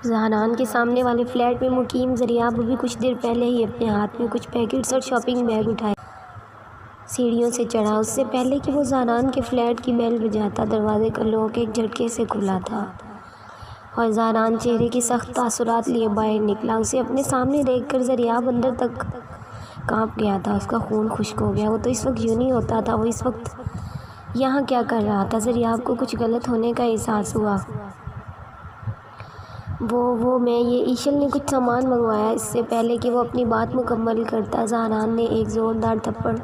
زہران کے سامنے والے فلیٹ میں مقیم زریاب ابھی کچھ دیر پہلے ہی اپنے ہاتھ میں کچھ پیکٹس اور شاپنگ بیگ اٹھائے سیڑھیوں سے چڑھا۔ اس سے پہلے کہ وہ زہران کے فلیٹ کی بیل بجاتا، دروازے کا لاک ایک جھٹکے سے کھلا تھا اور زہران چہرے کی سخت تاثرات لیے باہر نکلا۔ اسے اپنے سامنے دیکھ کر زریاب اندر تک کانپ گیا تھا، اس کا خون خشک ہو گیا۔ وہ تو اس وقت یوں نہیں ہوتا تھا، وہ اس وقت یہاں کیا کر رہا تھا؟ زریاب کو کچھ غلط ہونے کا احساس ہوا۔ میں یہ ایشل نے کچھ سامان منگوایا۔ اس سے پہلے کہ وہ اپنی بات مکمل کرتا، زہران نے ایک زوردار تھپڑ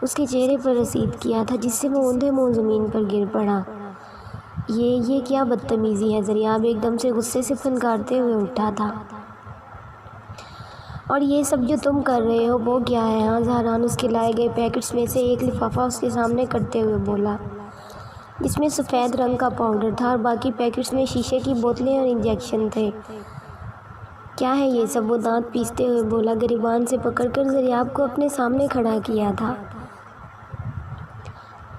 اس کے چہرے پر رسید کیا تھا، جس سے وہ اوندھے منہ زمین پر گر پڑا۔ یہ کیا بدتمیزی ہے؟ زریاب ایک دم سے غصے سے پھنکارتے ہوئے اٹھا تھا۔ اور یہ سب جو تم کر رہے ہو وہ کیا ہے؟ ہاں، زہران اس کے لائے گئے پیکٹس میں سے ایک لفافہ اس کے سامنے کرتے ہوئے بولا، جس میں سفید رنگ کا پاؤڈر تھا اور باقی پیکٹس میں شیشے کی بوتلیں اور انجیکشن تھے۔ کیا ہے یہ سب؟ وہ دانت پیستے ہوئے بولا۔ گریبان سے پکڑ کر زریاب کو اپنے سامنے کھڑا کیا تھا۔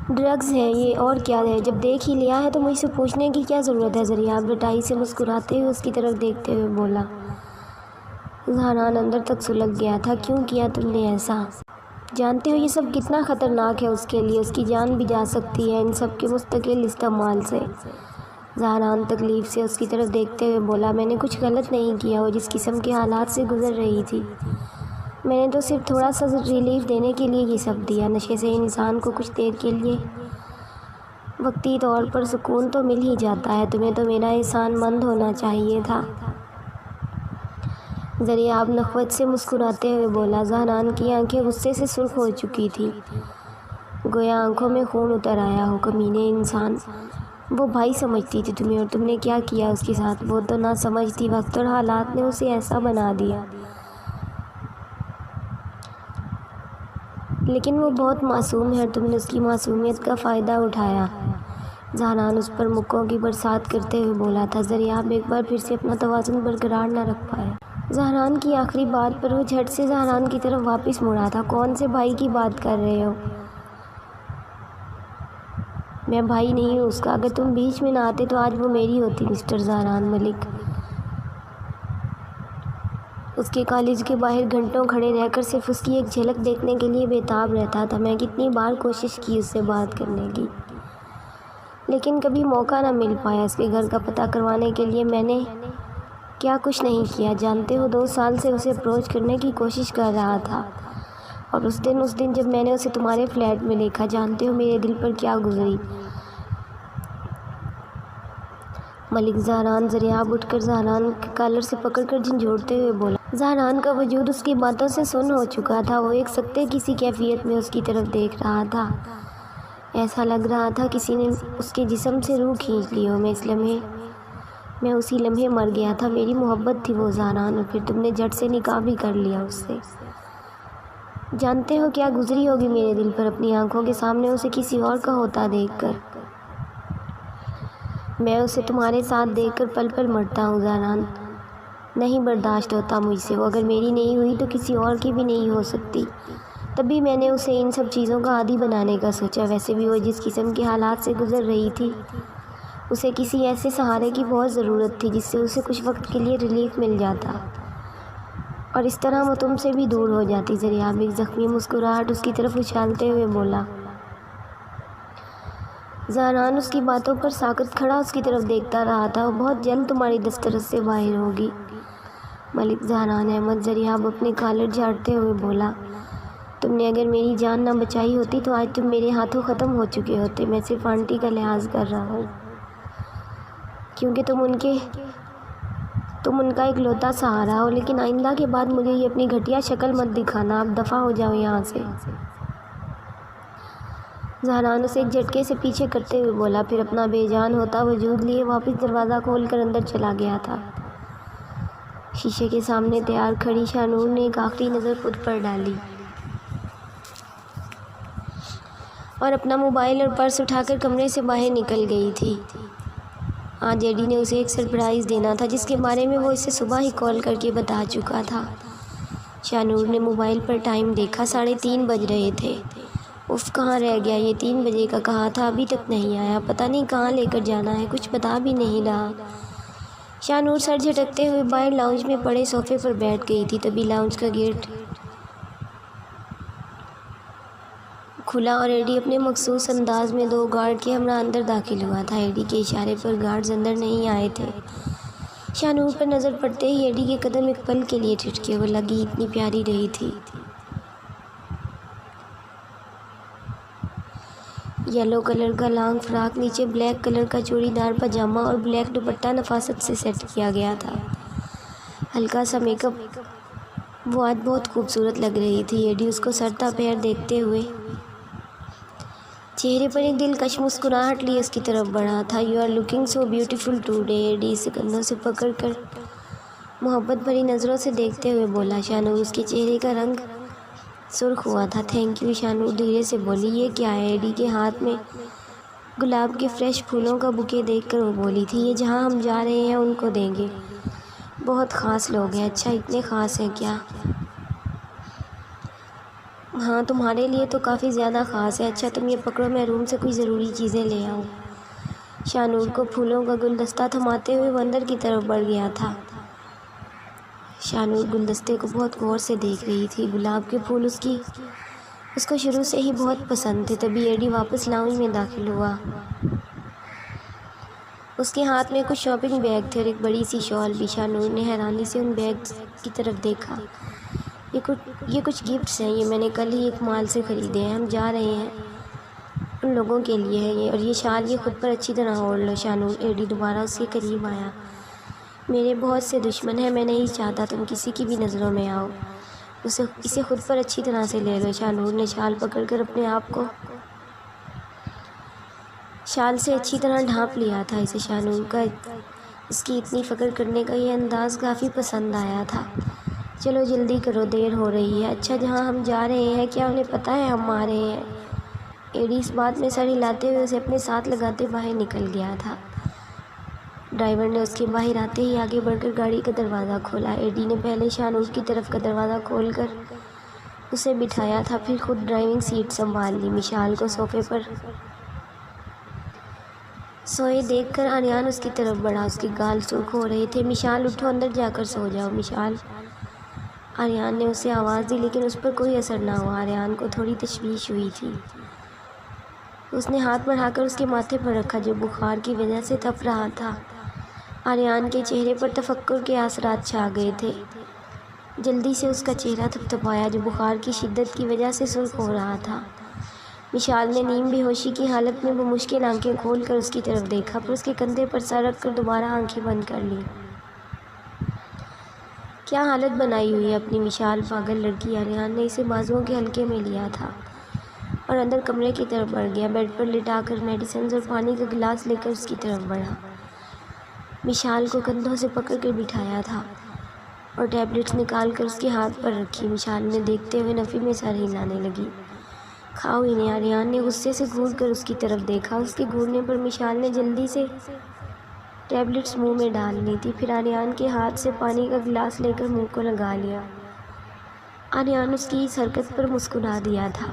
ڈرگز ہیں یہ، اور کیا ہے؟ جب دیکھ ہی لیا ہے تو مجھ سے پوچھنے کی کیا ضرورت ہے؟ زریاب رٹائی سے مسکراتے ہوئے اس کی طرف دیکھتے ہوئے بولا۔ زہران اندر تک سلگ گیا تھا۔ کیوں کیا تم نے ایسا؟ جانتے ہو یہ سب کتنا خطرناک ہے اس کے لیے؟ اس کی جان بھی جا سکتی ہے ان سب کے مستقل استعمال سے۔ زہران تکلیف سے اس کی طرف دیکھتے ہوئے بولا، میں نے کچھ غلط نہیں کیا۔ وہ جس قسم کے حالات سے گزر رہی تھی، میں نے تو صرف تھوڑا سا ریلیف دینے کے لیے یہ سب دیا۔ نشے سے انسان کو کچھ دیر کے لیے وقتی طور پر سکون تو مل ہی جاتا ہے۔ تمہیں تو میرا احسان مند ہونا چاہیے تھا۔ زریاب نخوت سے مسکراتے ہوئے بولا۔ زہران کی آنکھیں غصے سے سرخ ہو چکی تھی، گویا آنکھوں میں خون اتر آیا ہو۔ کمینے انسان، وہ بھائی سمجھتی تھی تمہیں، اور تم نے کیا کیا اس کے ساتھ؟ وہ تو نہ سمجھتی، وقت اور حالات نے اسے ایسا بنا دیا۔ لیکن وہ بہت معصوم ہے اور تم نے اس کی معصومیت کا فائدہ اٹھایا۔ زہران اس پر مکوں کی برسات کرتے ہوئے بولا تھا۔ زریاب ایک بار پھر سے اپنا توازن برقرار نہ رکھ پایا۔ زہران کی آخری بات پر وہ جھٹ سے زہران کی طرف واپس مڑا تھا۔ کون سے بھائی کی بات کر رہے ہو؟ میں بھائی نہیں ہوں اس کا۔ اگر تم بیچ میں نہ آتے تو آج وہ میری ہوتی۔ مسٹر زہران ملک اس کے کالج کے باہر گھنٹوں کھڑے رہ کر صرف اس کی ایک جھلک دیکھنے کے لیے بےتاب رہتا تھا۔ میں کتنی بار کوشش کی اس سے بات کرنے کی، لیکن کبھی موقع نہ مل پایا۔ اس کے گھر کا پتہ کروانے کے لیے میں نے کیا کچھ نہیں کیا۔ جانتے ہو 2 سال سے اسے اپروچ کرنے کی کوشش کر رہا تھا، اور اس دن جب میں نے اسے تمہارے فلیٹ میں دیکھا، جانتے ہو میرے دل پر کیا گزری؟ ملک زہران زریاب اٹھ کر زہران کے کالر سے پکڑ کر جھنجھوڑتے ہوئے بولا۔ زہران کا وجود اس کی باتوں سے سن ہو چکا تھا۔ وہ ایک سکتے کسی کیفیت میں اس کی طرف دیکھ رہا تھا۔ ایسا لگ رہا تھا کسی نے اس کے جسم سے روح کھینچ لی ہو۔ میں اسی لمحے مر گیا تھا۔ میری محبت تھی وہ زہران، اور پھر تم نے جھٹ سے نکاح بھی کر لیا اس سے۔ جانتے ہو کیا گزری ہوگی میرے دل پر اپنی آنکھوں کے سامنے اسے کسی اور کا ہوتا دیکھ کر؟ میں اسے تمہارے ساتھ دیکھ کر پل پل مرتا ہوں زہران۔ نہیں برداشت ہوتا مجھ سے۔ وہ اگر میری نہیں ہوئی تو کسی اور کی بھی نہیں ہو سکتی۔ تبھی میں نے اسے ان سب چیزوں کا عادی بنانے کا سوچا۔ ویسے بھی وہ جس قسم کے حالات سے گزر رہی تھی، اسے کسی ایسے سہارے کی بہت ضرورت تھی جس سے اسے کچھ وقت کے لیے ریلیف مل جاتا، اور اس طرح وہ تم سے بھی دور ہو جاتی۔ زریاب ایک زخمی مسکراہٹ اس کی طرف اچھالتے ہوئے بولا۔ زہران اس کی باتوں پر ساکت کھڑا اس کی طرف دیکھتا رہا تھا۔ وہ بہت جلد تمہاری دسترس سے باہر ہوگی ملک زہران احمد۔ زریاب اپنے کالر جھاڑتے ہوئے بولا۔ تم نے اگر میری جان نہ بچائی ہوتی تو آج تم میرے ہاتھوں ختم ہو چکے ہوتے۔ میں صرف آنٹی کا لحاظ کر رہا ہوں، کیونکہ تم ان کا اکلوتا سہارا ہو۔ لیکن آئندہ کے بعد مجھے یہ اپنی گھٹیا شکل مت دکھانا۔ اب دفع ہو جاؤ یہاں سے۔ زہران اسے ایک جھٹکے سے پیچھے کرتے ہوئے بولا، پھر اپنا بے جان ہوتا وجود لیے واپس دروازہ کھول کر اندر چلا گیا تھا۔ شیشے کے سامنے تیار کھڑی شانور نے ایک آخری نظر خود پر ڈالی اور اپنا موبائل اور پرس اٹھا کر کمرے سے باہر نکل گئی تھی۔ آج ایڈی نے اسے ایک سرپرائز دینا تھا جس کے بارے میں وہ اسے صبح ہی کال کر کے بتا چکا تھا۔ شانور نے موبائل پر ٹائم دیکھا، 3:30 بج رہے تھے۔ اف، کہاں رہ گیا یہ؟ 3 بجے کا کہا تھا، ابھی تک نہیں آیا۔ پتہ نہیں کہاں لے کر جانا ہے، کچھ بتا بھی نہیں رہا۔ شاہ سر جھٹکتے ہوئے باہر لاؤنج میں پڑے صوفے پر بیٹھ گئی تھی۔ تبھی لاؤنج کا گیٹ کھلا اور ایڈی اپنے مخصوص انداز میں 2 گارڈ کے ہمراہ اندر داخل ہوا تھا۔ ایڈی کے اشارے پر گارڈز اندر نہیں آئے تھے۔ شاہ پر نظر پڑتے ہی ایڈی کے قدم ایک پل کے لیے ٹھٹکے، وہ لگی اتنی پیاری رہی تھی۔ یلو کلر کا لانگ فراک، نیچے بلیک کلر کا چوڑی دار پاجامہ اور بلیک دوپٹہ نفاست سے سیٹ کیا گیا تھا۔ ہلکا سا میک اپ، وہ آج بہت خوبصورت لگ رہی تھی۔ ایڈی اس کو سر تا پیر دیکھتے ہوئے چہرے پر ایک دلکش مسکراہٹ لیے اس کی طرف بڑھا تھا۔ "You are looking so beautiful today", Eddie اسے کندھوں سے پکڑ کر محبت بھری نظروں سے دیکھتے ہوئے بولا۔ شاہ اس کے چہرے کا رنگ سرخ ہوا تھا۔ "تھینک یو"، شاہ دھیرے سے بولی۔ "یہ کیا ہے؟" ایڈی کے ہاتھ میں گلاب کے فریش پھولوں کا بوکے دیکھ کر وہ بولی تھی۔ "یہ جہاں ہم جا رہے ہیں ان کو دیں گے، بہت خاص لوگ ہیں"۔ "اچھا، اتنے خاص ہیں کیا؟" "ہاں، تمہارے لیے تو کافی زیادہ خاص ہے"۔ "اچھا، تم یہ پکڑو، میں روم سے کچھ ضروری چیزیں لے آؤں"۔ شاہ کو پھولوں کا گلدستہ تھماتے ہوئے وہ اندر کی طرف بڑھ گیا تھا۔ شاہ گلدستے کو بہت غور سے دیکھ رہی تھی۔ گلاب کے پھول اس کو شروع سے ہی بہت پسند تھے۔ تبھی ایڈی واپس لاؤنج میں داخل ہوا۔ اس کے ہاتھ میں کچھ شاپنگ بیگ تھے اور ایک بڑی سی شال بھی۔ شاہ نے حیرانی سے ان بیگز کی طرف دیکھا۔ یہ کچھ گفٹس ہیں، یہ میں نے کل ہی ایک مال سے خریدے ہیں، ہم جا رہے ہیں، ان لوگوں کے لیے ہے یہ، اور یہ شال یہ خود پر اچھی طرح اوڑھ لو"۔ شاہ ایڈی دوبارہ اس کے قریب آیا۔ "میرے بہت سے دشمن ہیں، میں نہیں چاہتا تم کسی کی بھی نظروں میں آؤ، اسے خود پر اچھی طرح سے لے لو"۔ شاہ نے شال پکڑ کر اپنے آپ کو شال سے اچھی طرح ڈھانپ لیا تھا۔ اسے شاہ کا اس کی اتنی فکر کرنے کا یہ انداز کافی پسند آیا تھا۔ "چلو جلدی کرو، دیر ہو رہی ہے"۔ "اچھا، جہاں ہم جا رہے ہیں کیا انہیں پتہ ہے ہم آ رہے ہیں؟" ایڈی اس بات میں سر ہلاتے ہوئے اسے اپنے ساتھ لگاتے باہر نکل گیا تھا۔ ڈرائیور نے اس کے باہر آتے ہی آگے بڑھ کر گاڑی کا دروازہ کھولا۔ ایڈی نے پہلے شاہ کی طرف کا دروازہ کھول کر اسے بٹھایا تھا، پھر خود ڈرائیونگ سیٹ سنبھال لی۔ مشال کو صوفے پر سوئے دیکھ کر آریان اس کی طرف بڑھا، اس کے گال سرخ ہو رہے تھے۔ "مشال، اٹھو، اندر جا کر سو جاؤ"۔ "مشال"، آریان نے اسے آواز دی، لیکن اس پر کوئی اثر نہ ہوا۔ آریان کو تھوڑی تشویش ہوئی تھی۔ اس نے ہاتھ بڑھا کر اس کے ماتھے پر رکھا جو بخار کی وجہ سے تپ رہا تھا۔ آریان کے چہرے پر تفکر کے اثرات چھا گئے تھے۔ جلدی سے اس کا چہرہ تھپتھپایا جو بخار کی شدت کی وجہ سے سرخ ہو رہا تھا۔ مشال نے نیم بے ہوشی کی حالت میں بمشکل آنکھیں کھول کر اس کی طرف دیکھا، پھر اس کے کندھے پر سر رکھ کر دوبارہ آنکھیں بند کر لیں۔ "کیا حالت بنائی ہوئی ہے اپنی مشال، پاگل لڑکی"۔ آریان نے اسے بازوؤں کے حلقے میں لیا تھا اور اندر کمرے کی طرف بڑھ گیا۔ بیڈ پر لٹا کر میڈیسنز اور پانی کا گلاس لے کر اس کی طرف بڑھا۔ مشال کو کندھوں سے پکڑ کر بٹھایا تھا اور ٹیبلٹس نکال کر اس کے ہاتھ پر رکھی۔ مشال نے دیکھتے ہوئے نفی میں سر ہلانے لگی۔ "کھاؤ انہیں"۔ آریان نے غصے سے گھور کر اس کی طرف دیکھا۔ اس کے گھورنے پر مشال نے جلدی سے ٹیبلٹس منہ میں ڈال لی تھی، پھر آریان کے ہاتھ سے پانی کا گلاس لے کر منہ کو لگا لیا۔ آریان اس کی اس حرکت پر مسکرا دیا تھا۔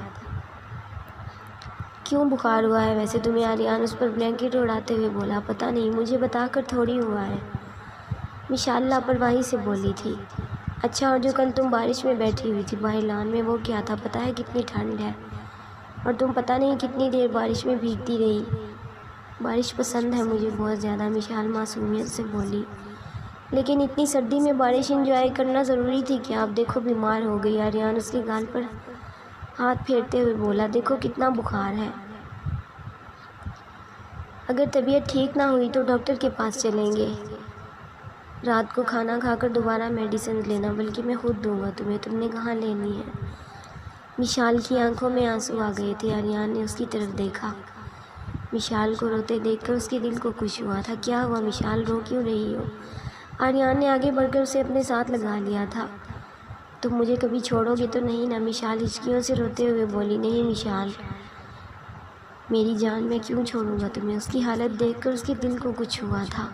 "کیوں بخار ہوا ہے ویسے تمہیں؟" آریان اس پر بلینکٹ اڑاتے ہوئے بولا۔ "پتہ نہیں، مجھے بتا کر تھوڑی ہوا ہے"، مشال لاپرواہی سے بولی تھی۔ "اچھا، اور جو کل تم بارش میں بیٹھی ہوئی تھی باہر لان میں، وہ کیا تھا؟ پتہ ہے کتنی ٹھنڈ ہے، اور تم پتہ نہیں کتنی دیر بارش میں بھیگتی رہی"۔ "بارش پسند ہے مجھے بہت زیادہ"، مشال معصومیت سے بولی۔ "لیکن اتنی سردی میں بارش انجوائے کرنا ضروری تھی کیا؟ اب دیکھو بیمار ہو گئی"۔ آریان اس کے گال پر ہاتھ پھیرتے ہوئے بولا۔ "دیکھو کتنا بخار ہے، اگر طبیعت ٹھیک نہ ہوئی تو ڈاکٹر کے پاس چلیں گے، رات کو کھانا کھا کر دوبارہ میڈیسنز لینا، بلکہ میں خود دوں گا تمہیں، تم نے کہاں لینی ہے"۔ مشال کی آنکھوں میں آنسو آ گئے تھے۔ آریان نے اس کی طرف دیکھا۔ مشال کو روتے دیکھ کر اس کے دل کو کچھ ہوا تھا۔ "کیا ہوا مشال، رو کیوں رہی ہو؟" آریان نے آگے بڑھ کر اسے اپنے ساتھ لگا لیا تھا۔ "تم مجھے کبھی چھوڑو گے تو نہیں نا؟" مشال ہچکیوں سے روتے ہوئے بولی۔ "نہیں مشال، میری جان، میں کیوں چھوڑوں گا تمہیں"۔ اس کی حالت دیکھ کر اس کے دل کو کچھ ہوا تھا۔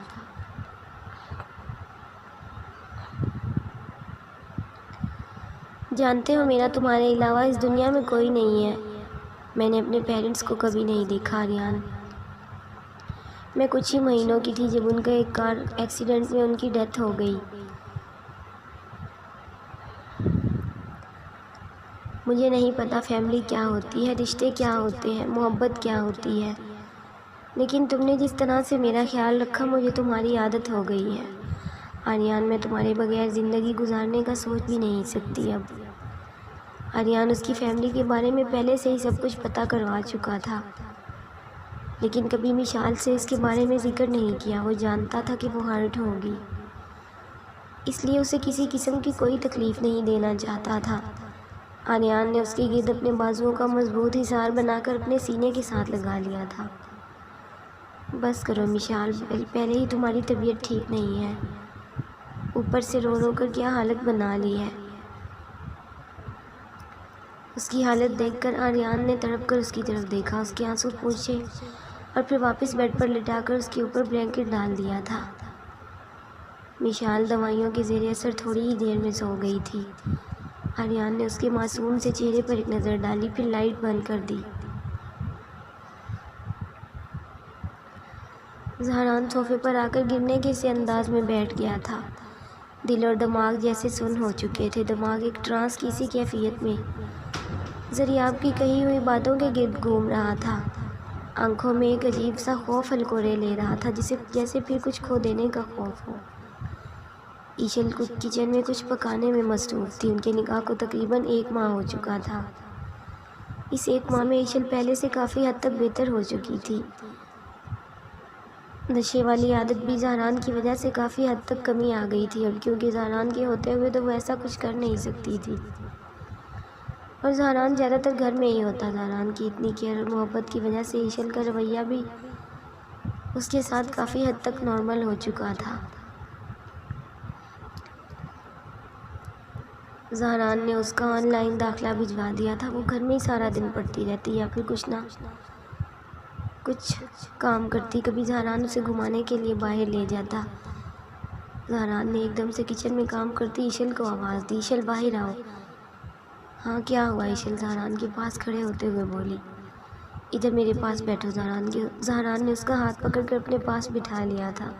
"جانتے ہو، میرا تمہارے علاوہ اس دنیا میں کوئی نہیں ہے، میں نے اپنے پیرنٹس کو کبھی نہیں دیکھا"۔ آریان میں کچھ ہی مہینوں کی تھی جب ان کا ایک کار ایکسیڈنٹ میں ان کی ڈیتھ ہو گئی۔ مجھے نہیں پتا فیملی کیا ہوتی ہے، رشتے کیا ہوتے ہیں، محبت کیا ہوتی ہے، لیکن تم نے جس طرح سے میرا خیال رکھا مجھے تمہاری عادت ہو گئی ہے۔ آریان میں تمہارے بغیر زندگی گزارنے کا سوچ بھی نہیں سکتی اب۔ آریان اس کی فیملی کے بارے میں پہلے سے ہی سب کچھ پتہ کروا چکا تھا، لیکن کبھی مشال سے اس کے بارے میں ذکر نہیں کیا۔ وہ جانتا تھا کہ وہ ہرٹ ہوگی، اس لیے اسے کسی قسم کی کوئی تکلیف نہیں دینا چاہتا تھا۔ آریان نے اس کے گرد اپنے بازوؤں کا مضبوط حصار بنا کر اپنے سینے کے ساتھ لگا لیا تھا۔ بس کرو مشال، پہلے ہی تمہاری طبیعت ٹھیک نہیں ہے، اوپر سے رو رو کر کیا حالت بنا لی ہے۔ اس کی حالت دیکھ کر آریان نے تڑپ کر اس کی طرف دیکھا، اس کے آنسو پوچھے اور پھر واپس بیڈ پر لٹا کر اس کے اوپر بلینکٹ ڈال دیا تھا۔ مشال دوائیوں کے زیر اثر تھوڑی ہی دیر میں سو گئی تھی۔ آریان نے اس کے معصوم سے چہرے پر ایک نظر ڈالی، پھر لائٹ بند کر دی۔ زہران صوفے پر آ کر گرنے کے سے انداز میں بیٹھ گیا تھا۔ دل اور دماغ جیسے سن ہو چکے تھے۔ دماغ ایک ٹرانس کی سی کیفیت میں زریاب کی کہی ہوئی باتوں کے گرد گھوم رہا تھا۔ آنکھوں میں ایک عجیب سا خوف ہلکورے لے رہا تھا، جیسے پھر کچھ کھو دینے کا خوف ہو۔ ایشل کچن میں کچھ پکانے میں مصروف تھی۔ ان کے نکاح کو تقریباً 1 ماہ ہو چکا تھا۔ اس 1 ماہ میں ایشل پہلے سے کافی حد تک بہتر ہو چکی تھی۔ نشے والی عادت بھی زہران کی وجہ سے کافی حد تک کمی آ گئی تھی اب، کیونکہ زہران کے ہوتے ہوئے تو وہ ایسا کچھ کر نہیں سکتی تھی، اور زہران زیادہ تر گھر میں ہی ہوتا۔ زہران کی اتنی کیئر اور محبت کی وجہ سے ایشل کا رویہ بھی اس کے ساتھ کافی حد تک نارمل ہو چکا تھا۔ زہران نے اس کا آن لائن داخلہ بھجوا دیا تھا۔ وہ گھر میں ہی سارا دن پڑتی رہتی یا پھر کچھ نہ کچھ کام کرتی۔ کبھی زہران اسے گھمانے کے لیے باہر لے جاتا۔ زہران نے ایک دم سے کچن میں کام کرتی ایشل کو آواز دی، ایشل باہر آؤ۔ ہاں کیا ہوا؟ ایشل زہران کے پاس کھڑے ہوتے ہوئے بولی۔ ادھر میرے پاس بیٹھو۔ زہران نے اس کا ہاتھ پکڑ کر اپنے پاس بٹھا لیا تھا۔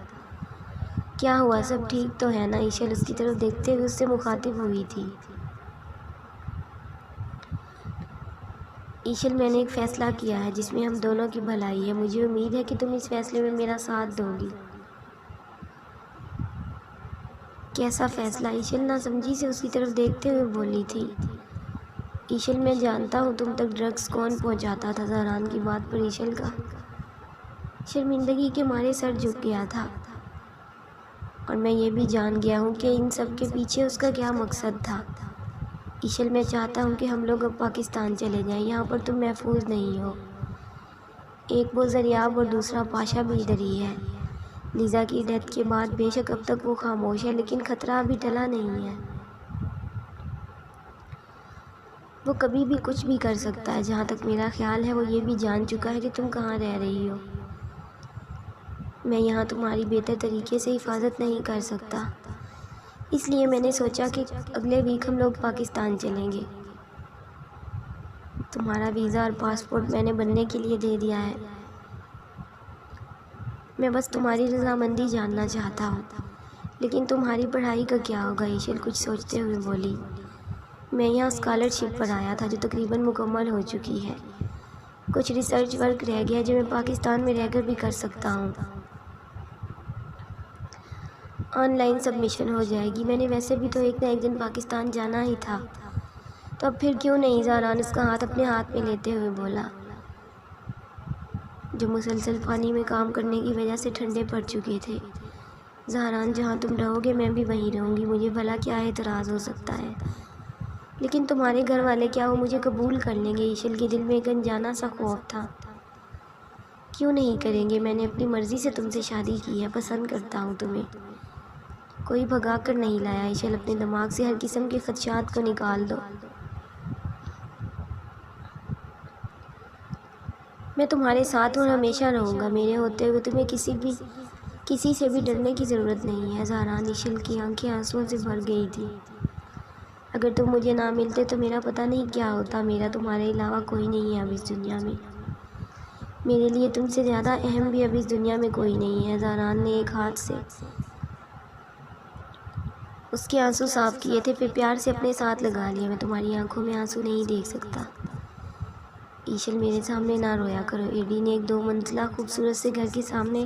کیا ہوا؟ سب ٹھیک تو ہے نا؟ ایشل اس کی طرف دیکھتے ہوئے اس سے مخاطب ہوئی تھی۔ ایشل، میں نے ایک فیصلہ کیا ہے جس میں ہم دونوں کی بھلائی ہے۔ مجھے امید ہے کہ تم اس فیصلے میں میرا ساتھ دو گی۔ کیسا فیصلہ؟ ایشل ناسمجھی سے اس کی طرف دیکھتے ہوئے بولی تھی۔ ایشل، میں جانتا ہوں تم تک ڈرگز کون پہنچاتا تھا۔ زہران کی بات پر ایشل کا شرمندگی کے مارے سر جھک گیا تھا، اور میں یہ بھی جان گیا ہوں کہ ان سب کے پیچھے اس کا کیا مقصد تھا۔ ایشل، میں چاہتا ہوں کہ ہم لوگ اب پاکستان چلے جائیں، یہاں پر تم محفوظ نہیں ہو۔ ایک وہ زریاب اور دوسرا پاشا بھی ادھر ہی ہے۔ لیزا کی ڈیتھ کے بعد بے شک اب تک وہ خاموش ہے، لیکن خطرہ ابھی ٹلا نہیں ہے۔ وہ کبھی بھی کچھ بھی کر سکتا ہے۔ جہاں تک میرا خیال ہے وہ یہ بھی جان چکا ہے کہ تم کہاں رہ رہی ہو۔ میں یہاں تمہاری بہتر طریقے سے حفاظت نہیں کر سکتا، اس لیے میں نے سوچا کہ اگلے ویک ہم لوگ پاکستان چلیں گے۔ تمہارا ویزا اور پاسپورٹ میں نے بننے کے لیے دے دیا ہے۔ میں بس تمہاری رضامندی جاننا چاہتا ہوں۔ لیکن تمہاری پڑھائی کا کیا ہوگا؟ ایشل کچھ سوچتے ہوئے بولی۔ میں یہاں اسکالرشپ پر آیا تھا جو تقریباً مکمل ہو چکی ہے۔ کچھ ریسرچ ورک رہ گیا جو میں پاکستان میں رہ کر بھی کر سکتا ہوں۔ آن لائن سبمیشن ہو جائے گی۔ میں نے ویسے بھی تو ایک نہ ایک دن پاکستان جانا ہی تھا، تو اب پھر کیوں نہیں؟ زہران اس کا ہاتھ اپنے ہاتھ میں لیتے ہوئے بولا، جو مسلسل پانی میں کام کرنے کی وجہ سے ٹھنڈے پڑ چکے تھے۔ زہران، جہاں تم رہو گے میں بھی وہیں رہوں گی، مجھے بھلا کیا اعتراض ہو سکتا ہے؟ لیکن تمہارے گھر والے کیا وہ مجھے قبول کر لیں گے؟ ایشل کے دل میں ایک انجانا سا خوف تھا۔ کیوں نہیں کریں گے؟ میں نے اپنی مرضی سے تم سے شادی کی ہے، پسند کرتا ہوں تمہیں، کوئی بھگا کر نہیں لایا۔ ایشل، اپنے دماغ سے ہر قسم کے خدشات کو نکال دو۔ میں تمہارے ساتھ اور ہمیشہ رہوں گا۔ میرے ہوتے ہوئے تمہیں کسی سے بھی ڈرنے کی ضرورت نہیں ہے۔ زہران، ایشل کی آنکھیں آنسوؤں سے بھر گئی تھی۔ اگر تم مجھے نہ ملتے تو میرا پتہ نہیں کیا ہوتا۔ میرا تمہارے علاوہ کوئی نہیں ہے اب اس دنیا میں۔ میرے لیے تم سے زیادہ اہم بھی اب اس دنیا میں کوئی نہیں ہے۔ زہران نے ایک ہاتھ سے اس کے آنسو صاف کیے تھے، پھر پیار سے اپنے ساتھ لگا لیا۔ میں تمہاری آنکھوں میں آنسو نہیں دیکھ سکتا ایشل، میرے سامنے نہ رویا کرو۔ ایڈی نے ایک 2 منزلہ خوبصورت سے گھر کے سامنے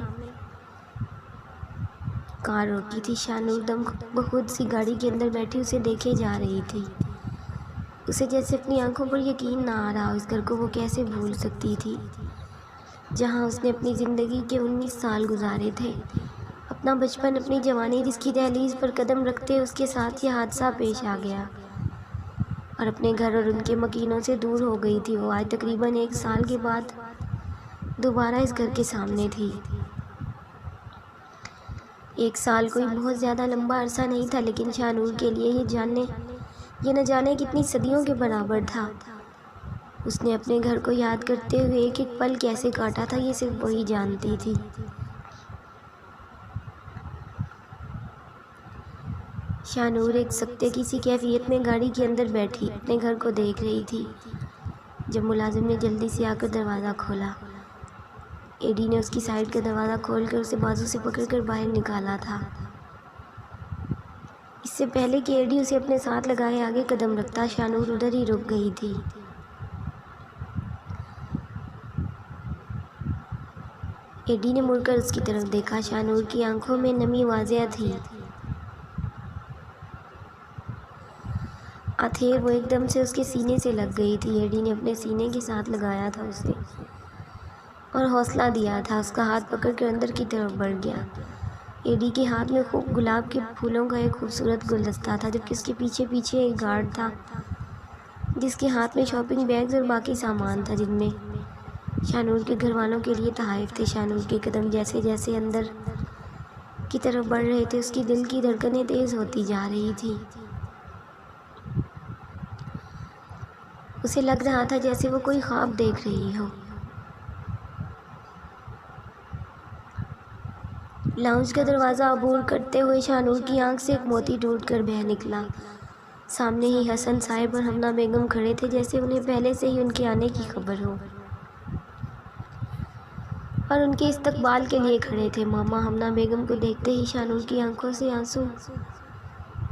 کار روکی تھی۔ شانور دم بخود سی گاڑی کے اندر بیٹھی اسے دیکھے جا رہی تھی۔ اسے جیسے اپنی آنکھوں پر یقین نہ آ رہا ہو۔ اس گھر کو وہ کیسے بھول سکتی تھی جہاں اس نے اپنی زندگی کے 19 سال گزارے تھے، اپنا بچپن، اپنی جوانی، جس کی دہلیز پر قدم رکھتے اس کے ساتھ یہ حادثہ پیش آ گیا اور اپنے گھر اور ان کے مکینوں سے دور ہو گئی تھی۔ وہ آج تقریباً 1 سال کے بعد دوبارہ اس گھر کے سامنے تھی۔ 1 سال کوئی بہت زیادہ لمبا عرصہ نہیں تھا، لیکن شانور کے لیے یہ نہ جانے کتنی صدیوں کے برابر تھا۔ اس نے اپنے گھر کو یاد کرتے ہوئے ایک ایک پل کیسے کاٹا تھا، یہ صرف وہی جانتی تھی۔ شانور ایک سکتے کی سی کیفیت میں گاڑی کے اندر بیٹھی اپنے گھر کو دیکھ رہی تھی جب ملازم نے جلدی سے آ کر دروازہ کھولا۔ ایڈی نے اس کی سائیڈ کا دروازہ کھول کر اسے بازو سے پکڑ کر باہر نکالا تھا۔ اس سے پہلے کہ ایڈی اسے اپنے ساتھ لگائے آگے قدم رکھتا، شانور ادھر ہی رک گئی تھی۔ ایڈی نے مڑ کر اس کی طرف دیکھا۔ شانور کی آنکھوں میں نمی واضح تھی۔ آتھیر وہ ایک دم سے اس کے سینے سے لگ گئی تھی۔ ایڈی نے اپنے سینے کے ساتھ لگایا تھا اسے اور حوصلہ دیا تھا۔ اس کا ہاتھ پکڑ کر اندر کی طرف بڑھ گیا۔ ایڈی کے ہاتھ میں گلاب کے پھولوں کا ایک خوبصورت گلدستہ تھا، جبکہ اس کے پیچھے پیچھے ایک گارڈ تھا جس کے ہاتھ میں شاپنگ بیگز اور باقی سامان تھا جن میں شانور کے گھر والوں کے لیے تحائف تھے۔ شانور کے قدم جیسے جیسے اندر کی طرف بڑھ رہے تھے، اس کی دل کی دھڑکنیں تیز ہوتی جا رہی تھی۔ اسے لگ رہا تھا جیسے وہ کوئی خواب دیکھ رہی ہو۔ لاؤنج کا دروازہ عبور کرتے ہوئے شانور کی آنکھ سے ایک موتی ٹوٹ کر بہہ نکلا۔ سامنے ہی حسن صاحب اور حمنہ بیگم کھڑے تھے، جیسے انہیں پہلے سے ہی ان کے آنے کی خبر ہو اور ان کے استقبال کے لیے کھڑے تھے۔ ماما حمنہ بیگم کو دیکھتے ہی شانور کی آنکھوں سے آنسو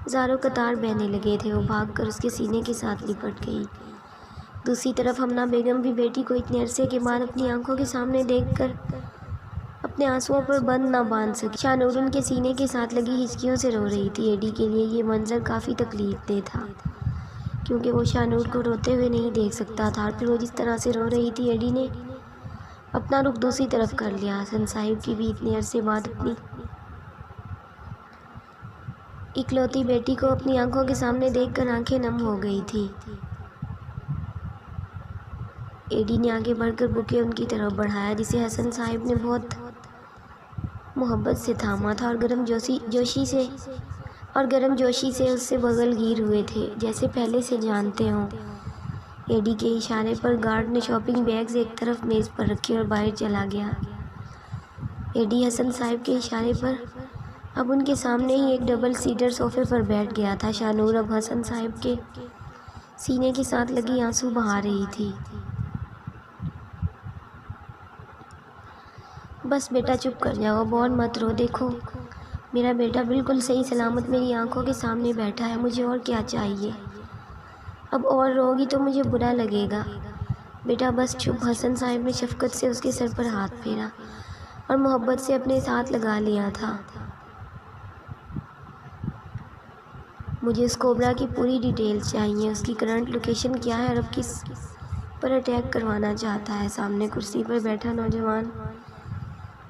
زاروں قطار بہنے لگے تھے۔ وہ بھاگ کر اس کے سینے کے ساتھ لپٹ گئی۔ دوسری طرف حمنہ بیگم بھی بیٹی کو اتنے عرصے کے بعد اپنی آنکھوں کے سامنے دیکھ کر اپنے آنسوؤں پر بند نہ باندھ سکی۔ شانور ان کے سینے کے ساتھ لگی ہچکیوں سے رو رہی تھی۔ ایڈی کے لیے یہ منظر کافی تکلیف دہ تھا، کیونکہ وہ شانور کو روتے ہوئے نہیں دیکھ سکتا تھا، اور پھر وہ جس طرح سے رو رہی تھی، ایڈی نے اپنا رخ دوسری طرف کر لیا۔ حسن صاحب کی بھی اتنے عرصے بعد اپنی اکلوتی بیٹی کو اپنی آنکھوں کے سامنے دیکھ کر آنکھیں نم ہو گئی تھی۔ ایڈی نے آگے بڑھ کر بوکے ان کی طرف بڑھایا، جسے حسن صاحب نے بہت محبت سے تھاما تھا اور گرم جوشی سے اس سے بغل گیر ہوئے تھے، جیسے پہلے سے جانتے ہوں۔ ایڈی کے اشارے پر گارڈ نے شاپنگ بیگز ایک طرف میز پر رکھے اور باہر چلا گیا۔ ایڈی حسن صاحب کے اشارے پر اب ان کے سامنے ہی ایک ڈبل سیٹر صوفے پر بیٹھ گیا تھا۔ شانور اب حسن صاحب کے سینے کے ساتھ لگی آنسو بہا رہی تھی۔ بس بیٹا چپ کر جاؤ، اب اور مت رو۔ دیکھو میرا بیٹا بالکل صحیح سلامت میری آنکھوں کے سامنے بیٹھا ہے، مجھے اور کیا چاہیے؟ اب اور رو گی تو مجھے برا لگے گا۔ بیٹا بس چپ۔ حسن صاحب نے شفقت سے اس کے سر پر ہاتھ پھیرا اور محبت سے اپنے ساتھ لگا لیا تھا۔ مجھے اس کوبرا کی پوری ڈیٹیلز چاہیے، اس کی کرنٹ لوکیشن کیا ہے اور اب کس پر اٹیک کروانا چاہتا ہے۔ سامنے کرسی پر بیٹھا نوجوان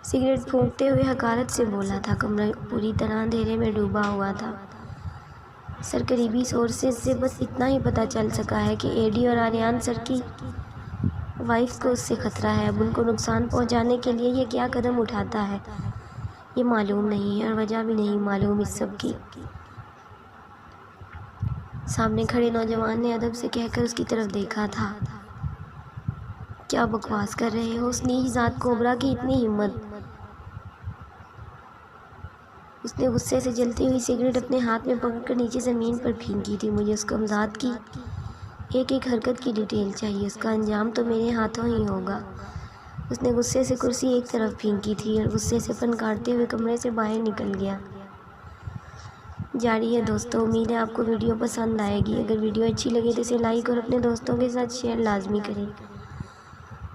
سگریٹ پھونکتے ہوئے حقارت سے بولا تھا۔ کمرہ پوری طرح اندھیرے میں ڈوبا ہوا تھا۔ سر قریبی سورسز سے بس اتنا ہی پتہ چل سکا ہے کہ ایڈی اور آریان سر کی وائفز کو اس سے خطرہ ہے۔ اب ان کو نقصان پہنچانے کے لیے یہ کیا قدم اٹھاتا ہے یہ معلوم نہیں ہے، اور وجہ بھی نہیں معلوم اس سب کی۔ سامنے کھڑے نوجوان نے ادب سے کہہ کر اس کی طرف دیکھا تھا۔ کیا بکواس کر رہے ہو؟ اس نیچ ذات کوبرا کی اتنی ہمت! اس نے غصے سے جلتی ہوئی سگریٹ اپنے ہاتھ میں پکڑ کر نیچے زمین پر پھینکی تھی۔ مجھے اس کمزاد کی ایک ایک حرکت کی ڈیٹیل چاہیے، اس کا انجام تو میرے ہاتھوں ہی ہوگا۔ اس نے غصے سے کرسی ایک طرف پھینکی تھی اور غصے سے پھنکارتے ہوئے کمرے سے باہر نکل گیا۔ جاری ہے دوستوں، امید ہے آپ کو ویڈیو پسند آئے گی۔ اگر ویڈیو اچھی لگے تو اسے لائک اور اپنے دوستوں کے ساتھ شیئر لازمی کریں،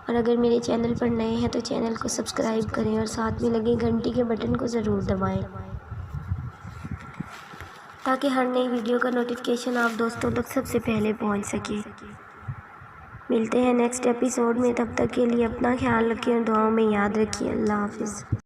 اور اگر میرے چینل پر نئے ہیں تو چینل کو سبسکرائب کریں اور ساتھ میں لگے گھنٹی کے بٹن کو ضرور دبائیں تاکہ ہر نئی ویڈیو کا نوٹیفیکیشن آپ دوستوں تک سب سے پہلے پہنچ سکے۔ ملتے ہیں نیکسٹ ایپیسوڈ میں، تب تک کے لیے اپنا خیال رکھیں اور دعاؤں میں یاد رکھیں۔ اللہ حافظ۔